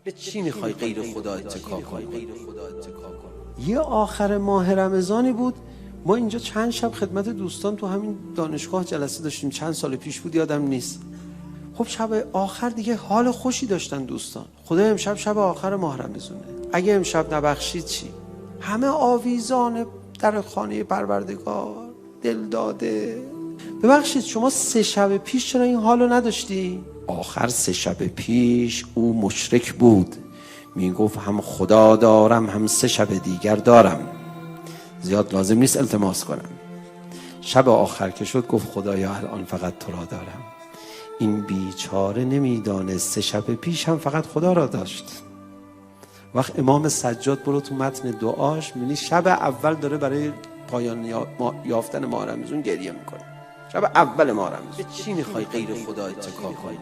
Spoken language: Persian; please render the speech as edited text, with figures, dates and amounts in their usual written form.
به چی میخوای غیر خدا اتکا کنی؟ یه آخر ماه رمضانی بود، ما اینجا چند شب خدمت دوستان تو همین دانشگاه جلسه داشتیم، چند سال پیش بود یادم نیست. خب شب آخر دیگه حال خوشی داشتن دوستان، خدا امشب شب آخر ماه رمضونه، اگه امشب نبخشید چی؟ همه آویزان در خانه پروردگار، دل داده. ببخشید شما 3 شب پیش چرا این حالو نداشتی؟ آخر 3 شب پیش او مشرک بود، میگفت هم خدا دارم هم 3 شب دیگر دارم، زیاد لازم نیست التماس کنم. شب آخر که شد گفت خدایا الان فقط تو را دارم. این بیچاره نمیدانست 3 شب پیش هم فقط خدا را داشت. وقت امام سجاد برو تو متن دعاش میبینی شب اول داره برای پایان یافتن ماه رمضان گریه میکنه. شب اول ماه رمضان. به چی میخوای غیر خدا اتکا کنی؟